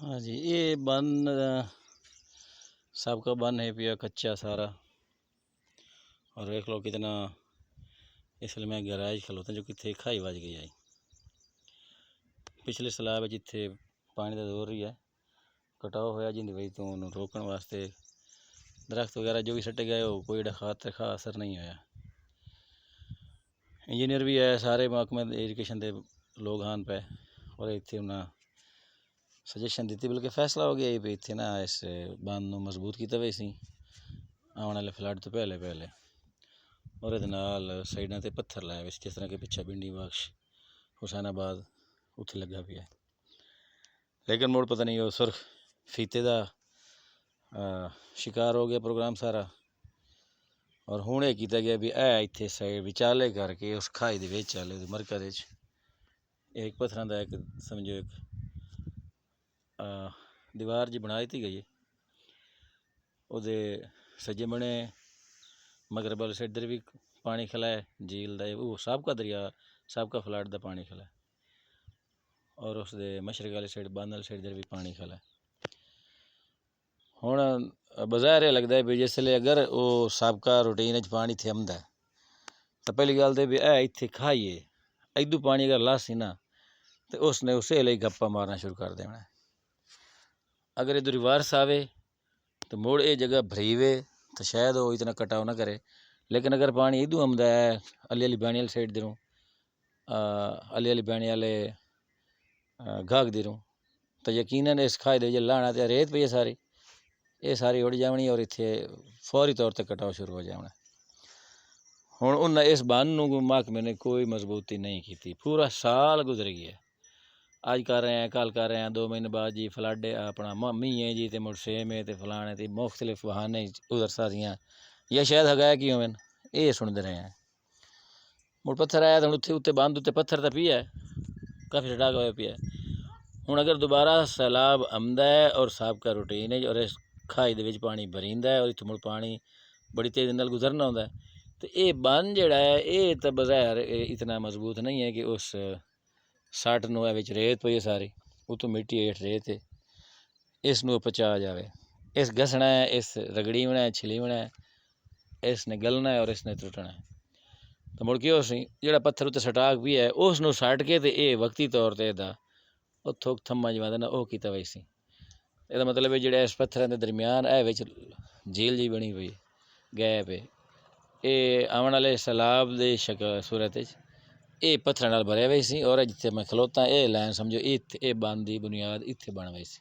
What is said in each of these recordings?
हाँ जी, ये बन सबका बन है पिया कच्चा सारा। और देख लो कितना इसलिए मैं गैराज खलोता जो कितने खाई बज गई आई। पिछले सलाब जिथे पानी का जोर ही है कटाव होया जिंदी वजह तो उन्होंने रोकने वास्ते दरख्त वगैरह जो भी सटे गए हो कोई खा असर नहीं होया। इंजीनियर भी है सारे महकमे इरीगेशन के लोग आन पे और इतने उन्हें सजेशन दी बल्कि फैसला हो गया भी इतने ना इस बंद को मजबूत किया वैसी आने वाले फ्लड तो पहले पहले और ये साइडों से पत्थर लाए जिस तरह के पिछा बिंडी बख्श हुसैनाबाद उत्थे लगा भी है। लेकिन मुड़ पता नहीं वो सुरख फीते का शिकार हो गया प्रोग्राम सारा। और हुण ये किया गया भी ए इत्थे साइड विचाले करके उस खाई दे विच वाले मरकज एक पत्थरों का एक समझो एक दीवार जी बना दी गई है। उहदे सज्जे बने मगरब वाले साइड इधर भी पानी खला है झील का वो साबका दरिया साबका फ्लड का पानी खला है और उस मशरक वाली साइड बंद वाली साइड इधर भी पानी खला है। हुण बाज़ार लगता है भी जिसले अगर वो साबका रूटीन पानी इत्थे आंदा है तो पहली गल तो भी इत्थे खाइए इदू पानी अगर लासी ना तो उसने उसे लिए गप्पा मारना शुरू कर देना। अगर इधर रिवर्स आवे तो मुड़ ये जगह भरीवे तो शायद वो इतना कटाव ना करे। लेकिन अगर पानी इदू आंदा है अली अली बैणी वाली साइड दिरों अली अली बैणी वाले गाहक दिरों तो यकीनन इस खाई दे लाना तो रेत पई है सारी ये सारी उड़ जावनी और इत्थे फौरी तौर पर कटाव शुरू हो जाना। हुण उन्हें इस बन महकमे ने कोई मजबूती नहीं की। पूरा साल गुजर गया अज कर रहे हैं कल कर रहे हैं 2 महीने बाद जी फ्लड अपना मीह है जी तो मुड़ सेम है तो फलाने तो मुख्तलिफ बहाने उधर सारियाँ या शायद हगाया कि होवन ये सुनते रहे हैं। मुड़ पत्थर आया तो उत्थे उत्ते बंद उत्ते पत्थर तो पिया काफ़ी सटाक होया पिया। हुण अगर दोबारा सैलाब आंदा है और साबका रूटीन है और इस खाई दे पानी भरींदा है और इत्थों मुड़ पानी बड़ी तेज़ी नाल गुजरना होंदा है तो ये बन जिहड़ा है ये तो बज़ाहिर इतना मजबूत नहीं है कि उस सट नूं विच रेत पई है सारी उतों मिट्टी हेठ रेत है इसनूं पचा जाए इस घसना है इस रगड़ीवना है छिलीवना है इसने गलना है और इसने टुटना है। तो मुड़ के उसी जिहड़ा पत्थर उत्ते सटाक भी है उसनूं सट के तो ये वक्ती तौर पर इहदा ਉਹ थोक थम्मा जमाते ना वह किया वैसी ਇਹਦਾ मतलब है ਜਿਹੜੇ इस पत्थर के दरम्यान है विच झील जी बनी हुई गैप है ये आने वाले सैलाब की सूरत ये पत्थर नाल भरिया हुई सी और जिथे मैं खलोता ये लैन समझो ये बंद की बुनियाद इत्थे बन गई सी।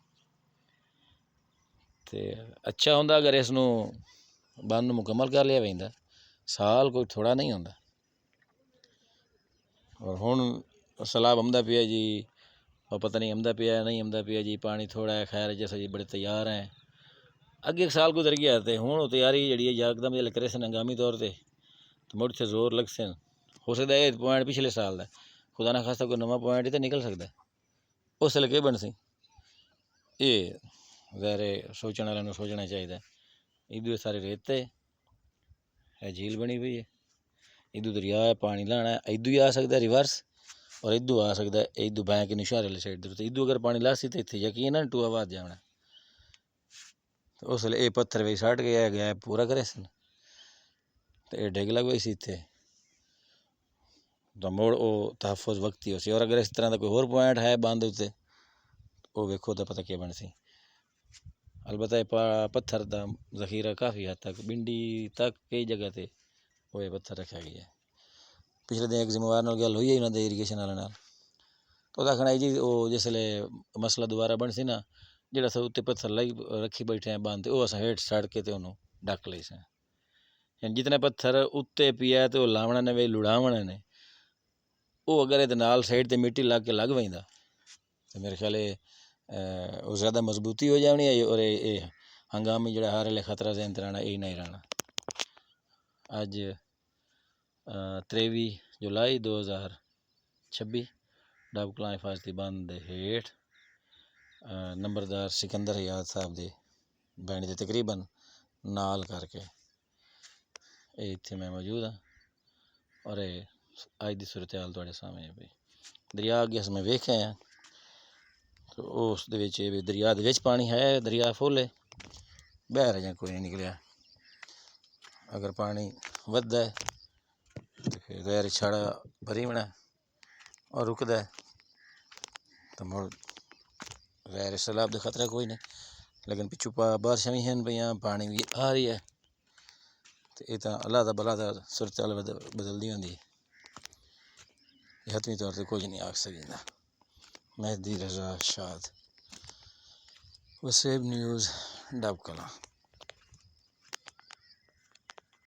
तो अच्छा होंदा अगर इसनूं बंद मुकम्मल कर लिया वैंदा साल कोई थोड़ा नहीं होंदा। और हुण सैलाब आंदा पिया जी और पता नहीं आंदा पिया नहीं आंदा पिया जी पानी थोड़ा है खैर जैसा जी बड़े तैयार हैं अगे एक साल गुजर गया तो हुण तैयारी जी यकदम जो करे सन हंगामी तौर पर तो मुड़ से जोर लग सन हो सकता है पॉइंट पिछले साल का खुदा ना खासा कोई नवा पॉइंट ही तो निकल सकता उस वेले केह् बनसी ये ज़ाहिर सोचने वाले सोचना चाहिए। इधर सारे रेते है झील बनी हुई है इधू दरिया है पानी लाना है इधू ही आ सकता है रिवर्स और इधू आ सकता है इधू बैंक निशारे वाली साइड तो इधू अगर पानी लासी तो इतने यकीन है टूआ बाद जाना तो उस वेले ये पत्थर भी सट गया गैप पूरा करे सन तो ये डिग लग गई सी इत्थे तो मुड़ वो तहफुज वक्ती हो सी। और अगर इस तरह का कोई होर पॉइंट है बंद उत्ते वो वेखो तो पता क्या बन सी। अलबत्ता ये पत्थर का जखीरा काफ़ी हद तक बिंडी तक कई जगह पर वो पत्थर रखा गया है। पिछले दिन एक जिम्मेवार नाल गल हुई है इन्होंने इरीगेशन वाले नाल तो आखना है जी वो जिसले मसला दोबारा बन सी ना जिहड़ा अस उत्ते पत्थर लाई रखी बैठे हैं बंद वो अस हेठ सड़ के तो उन्होंने ढक लई सी। जितने पत्थर उत्ते पिया तो लावना ने वे लुड़ावने ने वो अगर ये नाल साइड ते मिट्टी लग के लग पैंदा तो मेरे ख्याल वो ज़्यादा मजबूती हो जानी है और ये हंगामी जो हर वेले खतरा जहन रहना यही नहीं रहना। अज 23 जुलाई 2026 डब कलां हिफाजती बंद हेठ नंबरदार सिकंदर हयात साहब के बैणी के तकरीबन नाल करके इत्थे मैं मौजूद हाँ और अज की सूरत हाल तुहाडे सामने है। दरिया अगे अस मैं वेख्या तो उस दे विच भी दरिया दे विच पानी है, दरिया फुल है, बहर अजें कोई नहीं निकलिया। अगर पानी वधदा है तो फिर गैर छाड़ा भरी होना और रुकदा है तो मुड़ गैर सैलाब का खतरा कोई नहीं। लेकिन पिछू बारिशां भी हैं पईयां, पानी भी आ रही है, तो ये तो अल्लाह दा बला दा सूरत हाल बदलदी होंदी है, हतमी तौर पर कुछ नहीं आख सकदा। मेहदी रजा शाद, वसेब न्यूज़ डब कलां।